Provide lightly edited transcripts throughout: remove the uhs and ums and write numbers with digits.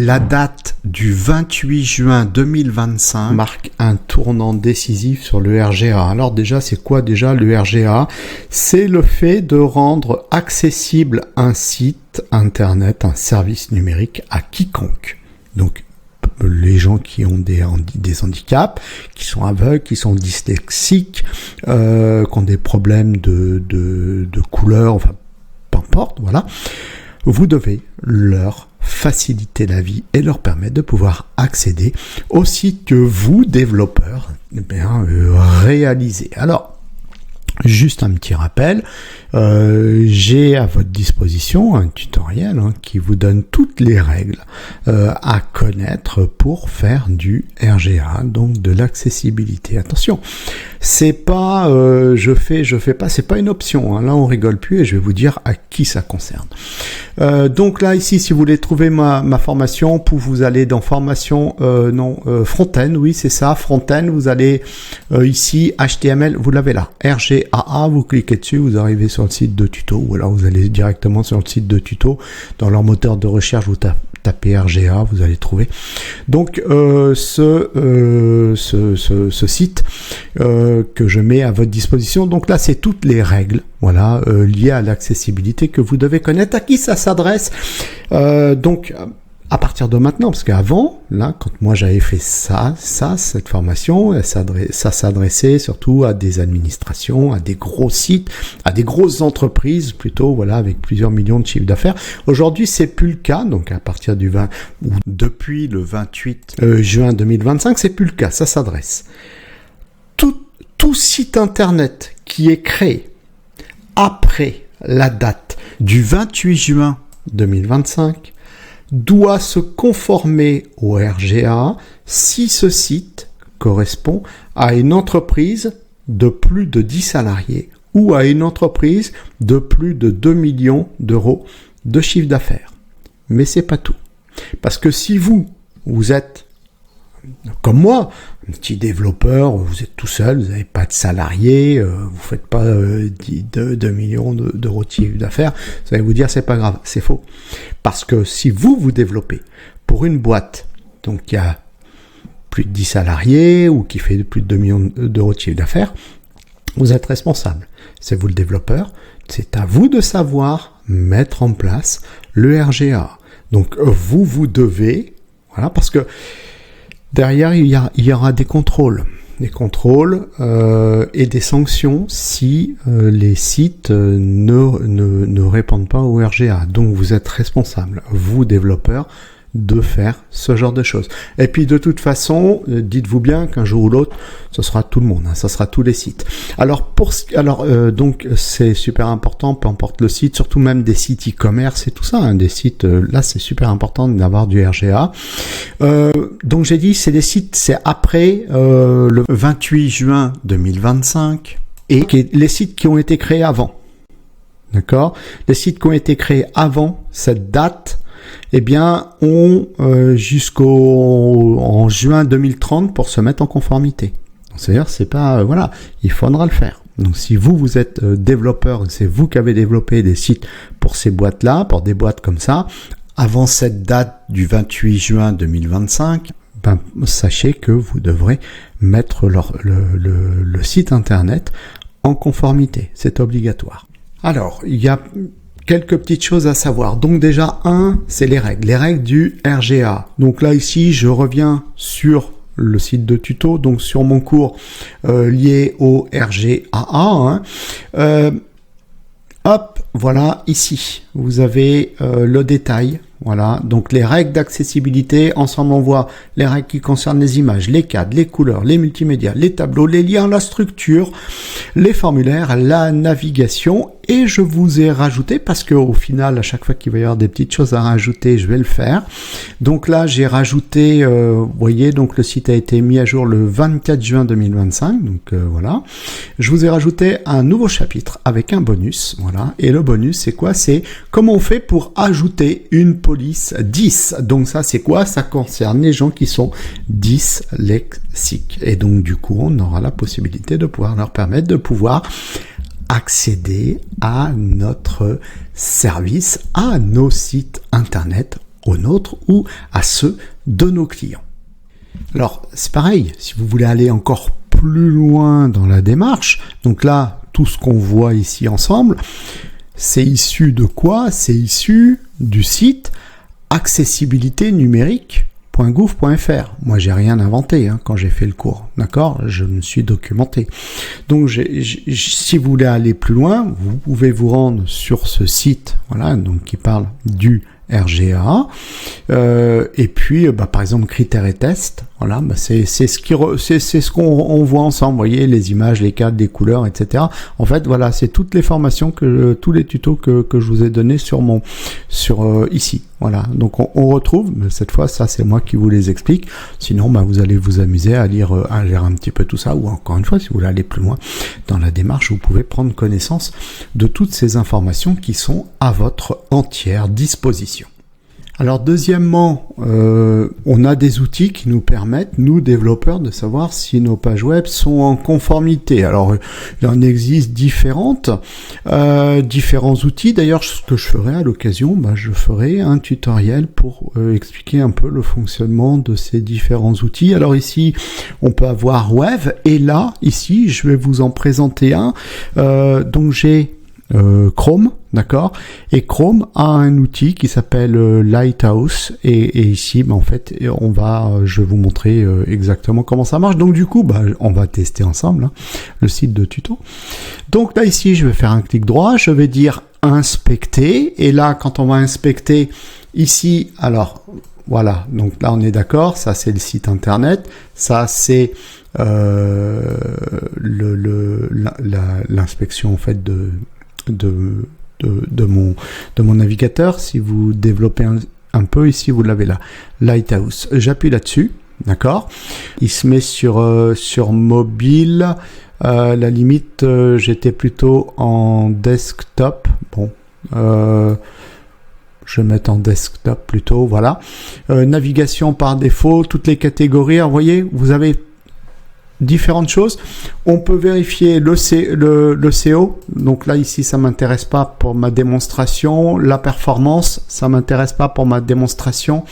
La date du 28 juin 2025 marque un tournant décisif sur le RGA. Alors déjà, c'est quoi déjà le RGA? C'est le fait de rendre accessible un site internet, un service numérique à quiconque. Donc, les gens qui ont des handicaps, qui sont aveugles, qui sont dyslexiques, qui ont des problèmes de couleur, enfin, peu importe, voilà. Vous devez leur faciliter la vie et leur permettre de pouvoir accéder au site que vous, développeurs, réalisez. Alors, juste un petit rappel, j'ai à votre disposition un tutoriel qui vous donne toutes les règles à connaître pour faire du RGA, donc de l'accessibilité. Attention, c'est pas je fais pas, c'est pas une option. Là, on rigole plus et je vais vous dire à qui ça concerne. Donc là, ici, si vous voulez trouver ma formation, vous allez dans formation, Front-End, oui, c'est ça, Front-End. Vous allez ici, HTML, vous l'avez là, RGAA, vous cliquez dessus, vous arrivez sur le site de tuto, ou alors vous allez directement sur le site de tuto. Dans leur moteur de recherche, vous tapez RGA, vous allez trouver. Donc ce site que je mets à votre disposition. Donc là, c'est toutes les règles, voilà, liées à l'accessibilité que vous devez connaître. À qui ça s'adresse? Donc à partir de maintenant, parce qu'avant, là, quand moi j'avais fait cette formation, ça s'adressait surtout à des administrations, à des gros sites, à des grosses entreprises, plutôt, voilà, avec plusieurs millions de chiffres d'affaires. Aujourd'hui, c'est plus le cas, donc à partir du 20, ou depuis le 28 juin 2025, c'est plus le cas, ça s'adresse. Tout site internet qui est créé après la date du 28 juin 2025 doit se conformer au RGA si ce site correspond à une entreprise de plus de 10 salariés ou à une entreprise de plus de 2 millions d'euros de chiffre d'affaires. Mais c'est pas tout. Parce que si vous êtes comme moi, un petit développeur, vous êtes tout seul, vous n'avez pas de salariés, vous faites pas 2 millions d'euros de chiffre d'affaires, vous allez vous dire c'est pas grave, c'est faux. Parce que si vous développez pour une boîte donc qui a plus de 10 salariés ou qui fait plus de 2 millions d'euros de chiffre d'affaires, vous êtes responsable. C'est vous le développeur, c'est à vous de savoir mettre en place le RGA. Donc vous devez, voilà, parce que derrière, il y aura des contrôles et des sanctions si les sites ne répondent pas au RGA. Donc, vous êtes responsable, vous développeurs, de faire ce genre de choses. Et puis de toute façon, dites-vous bien qu'un jour ou l'autre, ce sera tout le monde, ça sera tous les sites. Alors donc c'est super important, peu importe le site, surtout même des sites e-commerce et tout ça, des sites là c'est super important d'avoir du RGA. Donc j'ai dit c'est des sites, c'est après le 28 juin 2025 et les sites qui ont été créés avant. D'accord? Les sites qui ont été créés avant cette date, eh bien, ont jusqu'en juin 2030 pour se mettre en conformité. C'est-à-dire, c'est pas, voilà, il faudra le faire. Donc, si vous êtes développeur, c'est vous qui avez développé des sites pour ces boîtes-là, pour des boîtes comme ça, avant cette date du 28 juin 2025, sachez que vous devrez mettre le site internet en conformité. C'est obligatoire. Alors, il y a quelques petites choses à savoir. Donc déjà, c'est les règles du RGA. Donc là, ici, je reviens sur le site de tuto, donc sur mon cours lié au RGAA. Voilà, ici, vous avez le détail. Voilà, donc les règles d'accessibilité, ensemble on voit les règles qui concernent les images, les cadres, les couleurs, les multimédias, les tableaux, les liens, la structure, les formulaires, la navigation, et je vous ai rajouté, parce que au final, à chaque fois qu'il va y avoir des petites choses à rajouter, je vais le faire. Donc là, j'ai rajouté, vous voyez, donc le site a été mis à jour le 24 juin 2025, donc voilà. Je vous ai rajouté un nouveau chapitre avec un bonus, voilà, et le bonus, c'est quoi? C'est comment on fait pour ajouter une police 10. Donc ça, c'est quoi? Ça concerne les gens qui sont dyslexiques. Et donc, du coup, on aura la possibilité de pouvoir leur permettre de pouvoir accéder à notre service, à nos sites internet aux nôtres ou à ceux de nos clients. Alors, c'est pareil, si vous voulez aller encore plus loin dans la démarche, donc là, tout ce qu'on voit ici ensemble, c'est issu de quoi? C'est issu du site accessibilité-numérique.gouv.fr. Moi, j'ai rien inventé quand j'ai fait le cours, d'accord? Je me suis documenté. Donc, si vous voulez aller plus loin, vous pouvez vous rendre sur ce site, voilà, donc qui parle du RGA, et puis par exemple critères et tests, voilà, c'est ce qu'on voit ensemble, vous voyez, les images, les cadres, les couleurs, etc. En fait, voilà, c'est toutes les formations tous les tutos que je vous ai donnés sur ici, voilà. Donc on retrouve, mais cette fois, ça c'est moi qui vous les explique. Sinon, vous allez vous amuser à lire un petit peu tout ça, ou encore une fois, si vous voulez aller plus loin dans la démarche, vous pouvez prendre connaissance de toutes ces informations qui sont à votre entière disposition. Alors deuxièmement, on a des outils qui nous permettent, nous développeurs, de savoir si nos pages web sont en conformité. Alors il en existe différents outils. D'ailleurs, ce que je ferai à l'occasion, je ferai un tutoriel pour expliquer un peu le fonctionnement de ces différents outils. Alors ici, on peut avoir Web, et là, ici, je vais vous en présenter un. Donc j'ai Chrome, d'accord, et Chrome a un outil qui s'appelle Lighthouse, et ici en fait je vais vous montrer exactement comment ça marche. Donc du coup on va tester ensemble le site de tuto. Donc là ici je vais faire un clic droit, je vais dire inspecter, et là quand on va inspecter ici, alors voilà, donc là on est d'accord, ça c'est le site internet, ça c'est l'inspection en fait de mon navigateur. Si vous développez un peu ici, vous l'avez là, Lighthouse. J'appuie là-dessus, d'accord. Il se met sur mobile. La limite, j'étais plutôt en desktop. Bon, je vais mettre en desktop plutôt. Voilà. Navigation par défaut, toutes les catégories. Alors, vous voyez, vous avez différentes choses. On peut vérifier le SEO. Donc là, ici, ça m'intéresse pas pour ma démonstration. La performance, ça m'intéresse pas pour ma démonstration.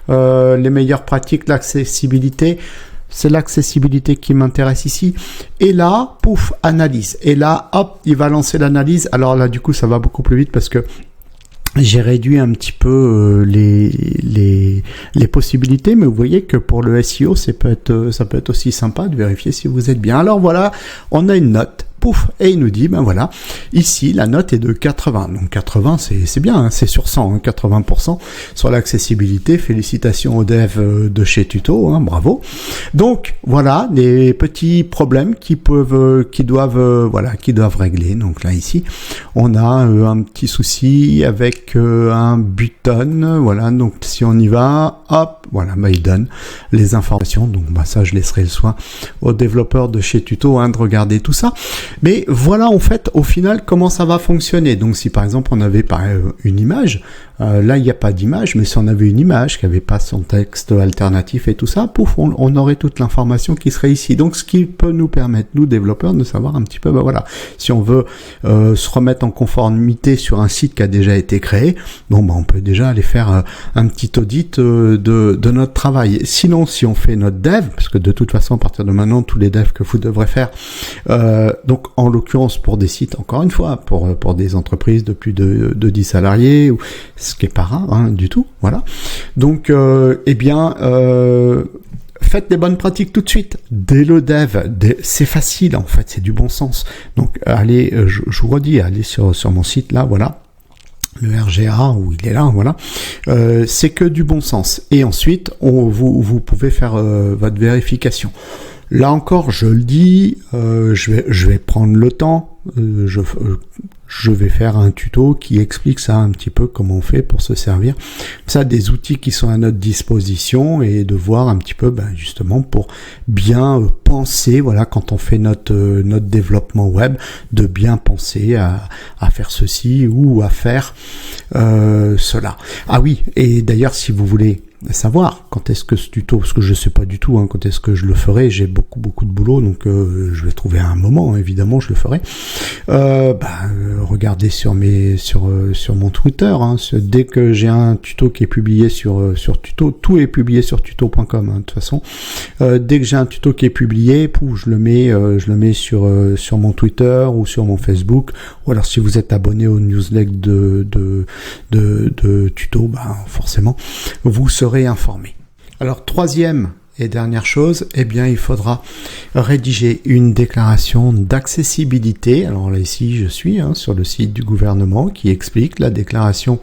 Les meilleures pratiques, l'accessibilité. C'est l'accessibilité qui m'intéresse ici. Et là, pouf, analyse. Et là, hop, il va lancer l'analyse. Alors là, du coup, ça va beaucoup plus vite parce que j'ai réduit un petit peu les possibilités, mais vous voyez que pour le SEO, ça peut être aussi sympa de vérifier si vous êtes bien. Alors voilà, on a une note. Pouf, et il nous dit, voilà, ici, la note est de 80. Donc 80, c'est bien, c'est sur 100, 80% sur l'accessibilité. Félicitations aux devs de chez Tuto, bravo. Donc, voilà, des petits problèmes qui doivent régler. Donc là, ici, on a un petit souci avec un button, voilà, donc si on y va, hop, voilà, il donne les informations. Donc, ça, je laisserai le soin aux développeurs de chez Tuto, de regarder tout ça. Mais voilà en fait au final comment ça va fonctionner. Donc si par exemple on avait une image, là il n'y a pas d'image, mais si on avait une image qui n'avait pas son texte alternatif et tout ça, pouf, on aurait toute l'information qui serait ici. Donc ce qui peut nous permettre, nous développeurs, de savoir un petit peu, voilà, si on veut se remettre en conformité sur un site qui a déjà été créé, on peut déjà aller faire un petit audit de notre travail. Sinon, si on fait notre dev, parce que de toute façon à partir de maintenant tous les devs que vous devrez faire, donc en l'occurrence pour des sites, encore une fois, pour des entreprises de plus de 10 salariés, ce qui est pas rare du tout, voilà. Donc, faites des bonnes pratiques tout de suite. Dès le dev, c'est facile en fait, c'est du bon sens. Donc, allez, je vous redis, allez sur mon site là, voilà. Le RGA, où il est là, voilà. C'est que du bon sens. Et ensuite, vous pouvez faire votre vérification. Là encore, je le dis, je vais prendre le temps. Je vais faire un tuto qui explique ça un petit peu comment on fait pour se servir. Ça, des outils qui sont à notre disposition et de voir un petit peu, justement, pour bien penser, voilà, quand on fait notre développement web, de bien penser à faire ceci ou à faire cela. Ah oui, et d'ailleurs, si vous voulez savoir quand est-ce que ce tuto, parce que je sais pas du tout quand est-ce que je le ferai, j'ai beaucoup de boulot, donc je vais trouver un moment, évidemment je le ferai. Regardez sur mon Twitter, dès que j'ai un tuto qui est publié sur tuto, tout est publié sur tuto.com, de toute façon. Dès que j'ai un tuto qui est publié, je le mets sur mon Twitter ou sur mon Facebook, ou alors si vous êtes abonné au newsletter de tuto, forcément vous serez informé. Alors troisième et dernière chose, il faudra rédiger une déclaration d'accessibilité. Alors là ici je suis sur le site du gouvernement qui explique la déclaration.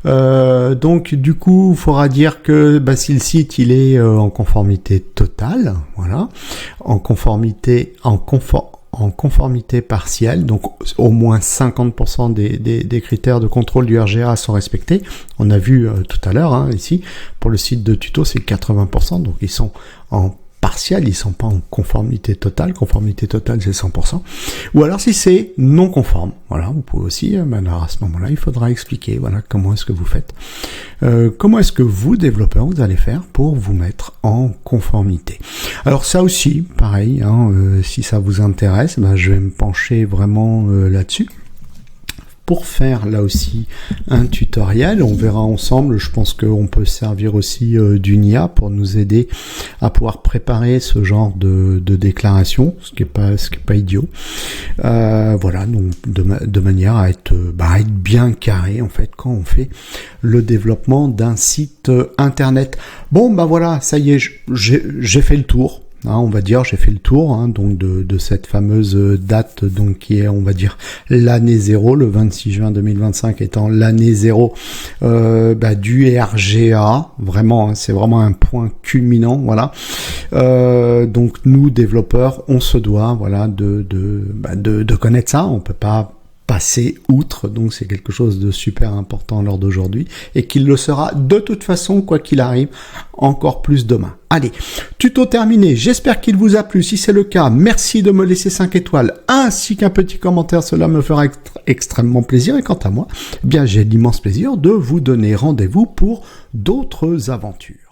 Donc du coup il faudra dire que si le site il est en conformité totale, voilà, en conformité partielle, donc au moins 50% des critères de contrôle du RGA sont respectés. On a vu tout à l'heure, ici, pour le site de tuto, c'est 80%, donc ils sont en partiel, ils sont pas en conformité totale. Conformité totale, c'est 100%. Ou alors si c'est non conforme, voilà, vous pouvez aussi, alors à ce moment-là, il faudra expliquer, voilà, comment est-ce que vous faites, comment est-ce que vous, développeurs, vous allez faire pour vous mettre en conformité. Alors ça aussi, pareil, si ça vous intéresse, je vais me pencher vraiment là-dessus. Pour faire là aussi un tutoriel, on verra ensemble, je pense qu'on peut servir aussi d'une IA pour nous aider à pouvoir préparer ce genre de déclaration, ce qui est pas idiot. Voilà, donc de manière à être bien carré en fait quand on fait le développement d'un site internet. Bon voilà, ça y est, j'ai fait le tour. On va dire, j'ai fait le tour donc de cette fameuse date donc qui est, on va dire, l'année 0, le 26 juin 2025 étant l'année 0 du RGA. Vraiment, c'est vraiment un point culminant, voilà. Donc nous, développeurs, on se doit, voilà, de connaître ça. On peut pas passer outre, donc c'est quelque chose de super important lors d'aujourd'hui et qu'il le sera de toute façon, quoi qu'il arrive, encore plus demain. Allez, tuto terminé, j'espère qu'il vous a plu. Si c'est le cas, merci de me laisser 5 étoiles ainsi qu'un petit commentaire, cela me fera extrêmement plaisir. Et quant à moi, j'ai l'immense plaisir de vous donner rendez-vous pour d'autres aventures.